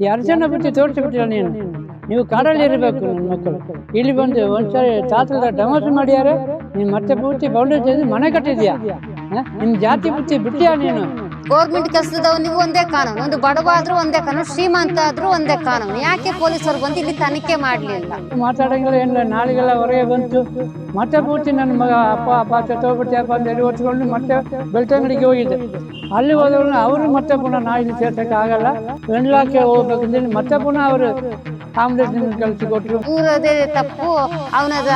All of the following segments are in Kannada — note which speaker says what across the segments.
Speaker 1: ಈ ಅರ್ಚನ ಬುತ್ತಿ ತೋರಿಸಿಬಿಟ್ಟಿಲ್ಲ ನೀವು ಕಾಡಲ್ಲಿ ಇರಬೇಕು. ನನ್ನ ಮಕ್ಕಳು ಇಲ್ಲಿ ಬಂದು ಒಂದ್ಸರಿ ತಾತದ ಡಮಸ್ ಮಾಡ್ಯಾರೆ, ನೀನು ಮತ್ತೆ ಪೂರ್ತಿ ಬೌಂಡ್ರಿ ತೆಗೆದು ಮನೆ ಕಟ್ಟಿದ್ಯಾ? ನಿಮ್ ಜಾತಿ ಬುತ್ತಿ ಬಿಟ್ಟಿಯಾ ನೀನು?
Speaker 2: ಗೌರ್ಮೆಂಟ್ ಕೆಲಸದವನಿಗೂ ಒಂದೇ ಕಾನೂನು, ಒಂದು ಬಡವ ಆದ್ರೂ ಒಂದೇ ಕಾನೂನು, ಶ್ರೀಮಂತ ಆದ್ರೂ ಒಂದೇ ಕಾನೂನು. ಯಾಕೆ ಪೊಲೀಸರು ಬಂದು ಇಲ್ಲಿ ತನಿಖೆ ಮಾಡ್ಲಿಲ್ಲ?
Speaker 1: ಮಾತಾಡಂಗಿಲ್ಲ ಏನಿಲ್ಲ. ನಾಳೆಗೆಲ್ಲ ಹೊರಗೆ ಬಂತು ಮತ್ತೆ ಪೂರ್ತಿ ನನ್ನ ಮಗ ಅಪ್ಪ ಸತ್ತೋಗ್ಬಿಡ್ತೀಯಪ್ಪ ಅಂತ ಹೇಳಿ ಹೊಚ್ಕೊಂಡು ಮತ್ತೆ ಬೆಳ್ತಂಗಡಿಗೆ ಹೋಗಿದ್ದೆ. ಅಲ್ಲಿ ಹೋದವ್ರನ್ನ ಅವರು ಮತ್ತೆ ಪುನಃ ನಾ ಇಲ್ಲಿ ಸೇರ್ಸಕ್ಕೆ ಆಗಲ್ಲ, ವೆಂಡ್ಲಾಕ್ಕೆ ಹೋಗ್ಬೇಕಂತೇಳಿ ಮತ್ತೆ ಪುನಃ ಅವರು ಆಂಬುಲೆನ್ಸ್ ಕಳಿಸಿಕೊಟ್ರು.
Speaker 2: ಇವ್ರದೇ ತಪ್ಪು, ಅವನದ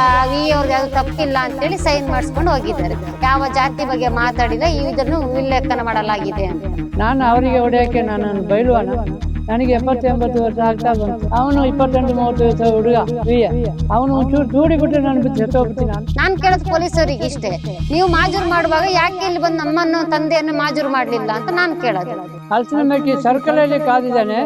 Speaker 2: ಅವ್ರಿಗೆ ಅದು ತಪ್ಪಿಲ್ಲ ಅಂತೇಳಿ ಸೈನ್ ಮಾಡಿಸ್ಕೊಂಡು ಹೋಗಿದ್ದಾರೆ. ಯಾವ ಜಾತಿ ಬಗ್ಗೆ ಮಾತಾಡಿಲ್ಲ, ಇದನ್ನು ಉಲ್ಲೇಖನ ಮಾಡಲಾಗಿದೆ ಅಂತ.
Speaker 1: ನಾನು ಅವರಿಗೆ ಹೊಡೆಯಕ್ಕೆ ನಾನು ಬೈಲ್ವಾನ. ನನಗೆ 70-80 ವರ್ಷ ಆಗ್ತಾ ಬಂತು. ಅವನು 28-30 ವರ್ಷ ಹುಡುಗ ಅವನು ಒಂಚೂರು ದೂಡಿ ಬಿಟ್ಟು ನಾನು ಬಿಟ್ಟು
Speaker 2: ನಾನು ಕೇಳೋದು ಪೊಲೀಸರಿಗೆ ಇಷ್ಟೇ, ನೀವು ಮಾಜೂರು ಮಾಡುವಾಗ ಯಾಕೆ ಇಲ್ಲಿ ಬಂದು ನಮ್ಮನ್ನು ತಂದೆಯನ್ನು ಮಾಜೂರು ಮಾಡ್ಲಿಲ್ಲ ಅಂತ ನಾನು ಕೇಳೋದು.
Speaker 1: ಹಲಸಿನಮಕ್ಕಿ ಸರ್ಕಲ್ ಅಲ್ಲಿ ಕಾದಿದ್ದಾನೆ.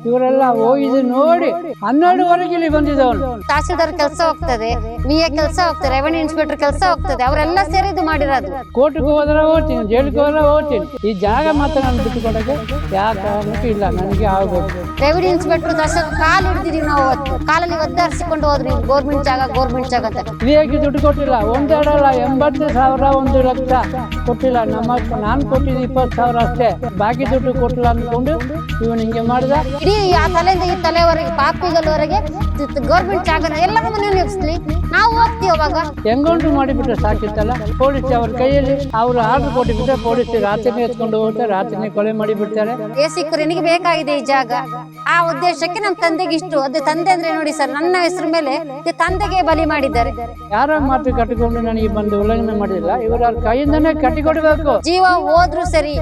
Speaker 1: ಇವರೆಲ್ಲ ಹೋಗಿದ್ದು ನೋಡಿ 12ವರೆಗೆ ಇಲ್ಲಿ ಬಂದಿದ್ದವನು.
Speaker 2: ತಹಸೀಲ್ದಾರ್ ಕೆಲಸ ಹೋಗ್ತದೆ, VA ಕೆಲಸ ಹೋಗ್ತದೆ, ರೆವೆನ್ಯೂ ಇನ್ಸ್ಪೆಕ್ಟರ್ ಕೆಲಸ ಹೋಗ್ತದೆ, ಅವರೆಲ್ಲ ಸೇರಿ ಇದು ಮಾಡಿರೋದು.
Speaker 1: ಕೋರ್ಟ್ಗೆ ಹೋದ್ರೆ ಹೋಗ್ತೀನಿ, ಜೈಲಿಗೆ ಹೋದ್ರೆ ಹೋಗ್ತೀನಿ. ಈ ಜಾಗ ಮಾತ್ರ ನಾನು ಬಿಟ್ಟುಕೊಡಕ್ಕೆ ಯಾವ ಕಾರಣಕ್ಕೂ ಇಲ್ಲ. ನನಗೆ ಆಗ್ಬೋದು.
Speaker 2: ರೆವಿನ್ಯೂ ಇನ್ಸ್ಪೆಕ್ಟರ್ ಕಾಲು ಹಿಡಿದಿದೀವಿ ನಾವು, ಅವತ್ತು ಕಾಲಲ್ಲಿ ಒದ್ದಾರಿಸಿಕೊಂಡು ಹೋದ್ರಿ. ಗೌರ್ಮೆಂಟ್ ಜಾಗ ಅಂತ
Speaker 1: VAಗೆ ದುಡ್ಡು ಕೊಟ್ಟಿಲ್ಲ. ಒಂದೆರಡಲ್ಲ 80,000 1 ಲಕ್ಷ ಕೊಟ್ಟಿಲ್ಲ. ನಾನು ಕೊಟ್ಟಿದ್ದು 20,000 ಅಷ್ಟೇ. ಬಾಕಿ ದುಡ್ಡು ಕೊಟ್ಟಿಲ್ಲ ಅಂದ್ಕೊಂಡು ಇವನು ಹಿಂಗೆ ಮಾಡಿದ.
Speaker 2: ಇಡೀ ಆ ತಲೆಯಿಂದ ಈ ತಲೆವರೆಗೆ ಪಾಪಿಗಳವರೆಗೆ ಗೌರ್ಮೆಂಟ್ ಜಾಗ ಎಲ್ಲರ ಮನೆ ನಿಲ್ಲಿಸ್ಲಿ, ನಾವು ಹೋಗ್ತೀವಿ. ಅವಾಗ
Speaker 1: ಹೆಂಗೊಂಡು ಮಾಡಿಬಿಟ್ರೆ ಸಾಕಿತ್ತಲ್ಲ. ಪೊಲೀಸ್ ಅವ್ರ ಕೈಯಲ್ಲಿ ಅವರು ಆರ್ಡರ್ ಕೊಟ್ಟಿಬಿಟ್ರೆ ಪೊಲೀಸ್ ರಾತ್ರಿನೇ ಎತ್ಕೊಂಡು ಹೋಗ್ತಾರೆ, ರಾತ್ರಿನೇ ಕೊಲೆ ಮಾಡಿಬಿಡ್ತಾರೆ.
Speaker 2: ಸಿಕ್ಕರಿಗೆ ಬೇಕಾಗಿದೆ ಈ ಜಾಗ. ಆ ಉದ್ದೇಶಕ್ಕೆ ನಮ್ಮ ತಂದೆಗೆ ಇಷ್ಟು. ಅದೇ ತಂದೆ ಅಂದ್ರೆ ನೋಡಿ ಸರ್, ನನ್ನ ಹೆಸರು ಮೇಲೆ ತಂದೆಗೆ ಬಲಿ ಮಾಡಿದ್ದಾರೆ.
Speaker 1: ಯಾರ ಮಾತು ಕಟ್ಟಿಕೊಂಡು ನನಗೆ ಬಂದು ಉಲ್ಲಂಘನೆ ಮಾಡಿಲ್ಲ. ಇವರ ಕೈಯಿಂದನೇ ಕಟ್ಟಿಕೊಡ್ಬೇಕು.
Speaker 2: ಜೀವ ಹೋದ್ರು ಸರಿ,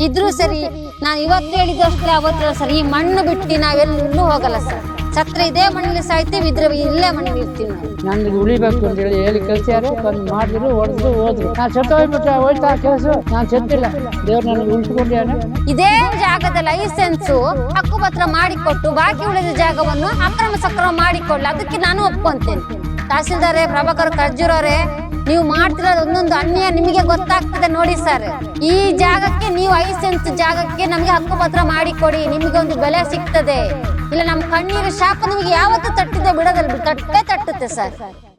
Speaker 2: ಇದ್ರು ಸರಿ. ನಾನು ಇವತ್ತು ಹೇಳಿದಷ್ಟೇ ಅವತ್ತು ಸರ್. ಈ ಮಣ್ಣು ಬಿಟ್ಟು ನಾವೆಲ್ಲೂ ಹೋಗಲ್ಲ ಸರ್. ಸತ್ರ ಇದೇ ಮಣ್ಣಲ್ಲಿ ಸಾಯ್ತೀವಿ, ಇದ್ರೆ ಇಲ್ಲೇ ಮಣ್ಣಲ್ಲಿ ಇರ್ತೀವಿ.
Speaker 1: ನನಗೆ ಉಳಿಬೇಕು ಅಂತ ಹೇಳಿ ಕಲ್ಸ್ಯಾರು. ಬಂದು ಮಾಡಿದ್ರು, ಹೊಡೆದ್ರು, ಹೋದ್ರು. ನಾನು ಸತ್ತು ಹೋಗ್ಬಿಟ್ಟೆ, ಹೋಯ್ತಾ ಕೆಲಸ. ನಾನು ಸತ್ತಿಲ್ಲ, ದೇವ್ರು ನನಗೆ ಉಳಿಸ್ಕೊಂಡ್ಯಾನೆ. ಇದೇ
Speaker 2: ಜಾಗದ ಲೈಸೆನ್ಸು ಹಕ್ಕುಪತ್ರ ಮಾಡಿಕೊಟ್ಟು ಬಾಕಿ ಉಳಿದ ಜಾಗವನ್ನು ಅಕ್ರಮ ಸಕ್ರಮ ಮಾಡಿಕೊಳ್ಳ, ಅದಕ್ಕೆ ನಾನು ಒಪ್ಕೊಂತೇನೆ. ತಹಸೀಲ್ದಾರೇ, ಪ್ರಭಾಕರ್ ಕರ್ಜೂರವರೇ, ನೀವು ಮಾಡ್ತಿರೋದು ಒಂದೊಂದು ಅನ್ಯಾಯ ನಿಮಗೆ ಗೊತ್ತಾಗ್ತದೆ ನೋಡಿ ಸರ್. ಈ ಜಾಗಕ್ಕೆ ನೀವು ಲೈಸೆನ್ಸ್ ಜಾಗಕ್ಕೆ ನಮ್ಗೆ ಹಕ್ಕುಪತ್ರ ಮಾಡಿಕೊಡಿ, ನಿಮ್ಗೆ ಒಂದು ಬೆಲೆ ಸಿಗ್ತದೆ. ಇಲ್ಲ ನಮ್ಮ ಕಣ್ಣೀರು ಶಾಪ ನಿಮ್ಗೆ ಯಾವತ್ತೂ ತಟ್ಟಿದೆ ಬಿಡೋದಲ್ಲ, ತಟ್ಟುತ್ತೆ ಸರ್.